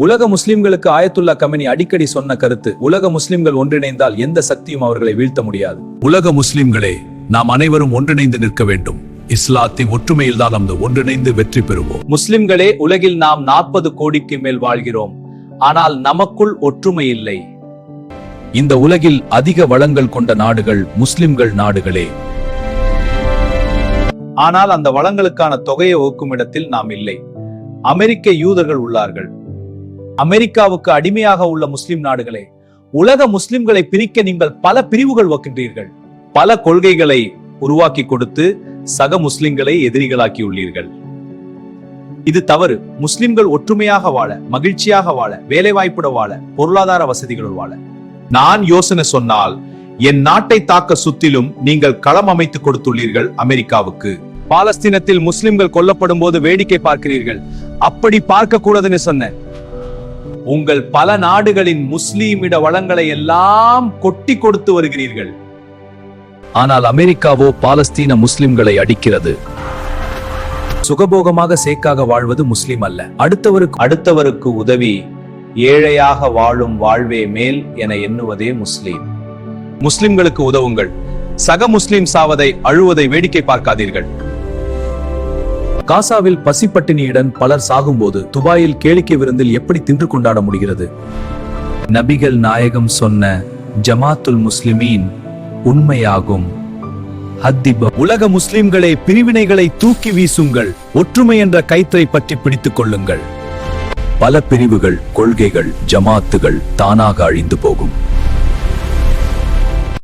உலக முஸ்லிம்களுக்கு ஆயத்துல்லா கமெனி அடிக்கடி சொன்ன கருத்து, உலக முஸ்லிம்கள் ஒன்றிணைந்தால் எந்த சக்தியும் அவர்களை வீழ்த்த முடியாது. உலக முஸ்லிம்களே, நாம் அனைவரும் ஒன்றிணைந்து நிற்க வேண்டும். இஸ்லாத்தின் ஒற்றுமையில் தான் நாம் ஒன்றிணைந்து வெற்றி பெறுவோம். முஸ்லிம்களே, உலகில் நாம் 40 கோடிக்கு மேல் வாழ்கிறோம். ஆனால் நமக்குள் ஒற்றுமை இல்லை. இந்த உலகில் அதிக வளங்கள் கொண்ட நாடுகள் முஸ்லிம்கள் நாடுகளே. ஆனால் அந்த வளங்களுக்கான தொகையை ஒக்கும் இடத்தில் நாம் இல்லை. அமெரிக்க யூதர்கள் உள்ளார்கள். அமெரிக்காவுக்கு அடிமையாக உள்ள முஸ்லிம் நாடுகளே, உலக முஸ்லிம்களை பிரிக்க நீங்கள் பல பிரிவுகள் வகின்றீர்கள். பல கொள்கைகளை உருவாக்கி கொடுத்து சக முஸ்லிம்களை எதிரிகளாக்கி உள்ளீர்கள். இது தவறு. முஸ்லிம்கள் ஒற்றுமையாக வாழ, மகிழ்ச்சியாக வாழ, வேலை வாய்ப்புட வாழ, பொருளாதார வசதிகளுள் வாழ நான் யோசனை சொன்னால், என் நாட்டை தாக்க சுத்திலும் நீங்கள் களம் அமைத்து கொடுத்துள்ளீர்கள் அமெரிக்காவுக்கு. பாலஸ்தீனத்தில் முஸ்லிம்கள் கொல்லப்படும் போது வேடிக்கை பார்க்கிறீர்கள். அப்படி பார்க்க கூடாதுன்னு சொன்ன உங்கள் பல நாடுகளின் முஸ்லீமிட வளங்களை எல்லாம் கொட்டி கொடுத்து வருகிறீர்கள். ஆனால் அமெரிக்காவோ பாலஸ்தீன முஸ்லிம்களை அடிக்கிறது. சுகபோகமாக சேக்காக வாழ்வது முஸ்லிம் அல்ல. அடுத்தவருக்கு உதவி, ஏழையாக வாழும் வாழ்வே மேல் என எண்ணுவதே முஸ்லிம். முஸ்லிம்களுக்கு உதவுங்கள். சக முஸ்லிம் சாவதை, அழுவதை வேடிக்கை பார்க்காதீர்கள். காசாவில் பசிப்பட்டினியுடன் பலர் சாகும்போது துபாயில் கேளிக்கை விருந்தில் எப்படி தின்று கொண்டாட முடிகிறது? நபிகள் நாயகம் சொன்ன ஜமாத்துல் முஸ்லிமீன் உண்மையாகும். உலக முஸ்லிம்களே, பிரிவினைகளை தூக்கி வீசுங்கள். ஒற்றுமை என்ற கயிற்றை பற்றி பிடித்துக் கொள்ளுங்கள். பல பிரிவுகள், கொள்கைகள், ஜமாத்துகள் தானாக அழிந்து போகும்.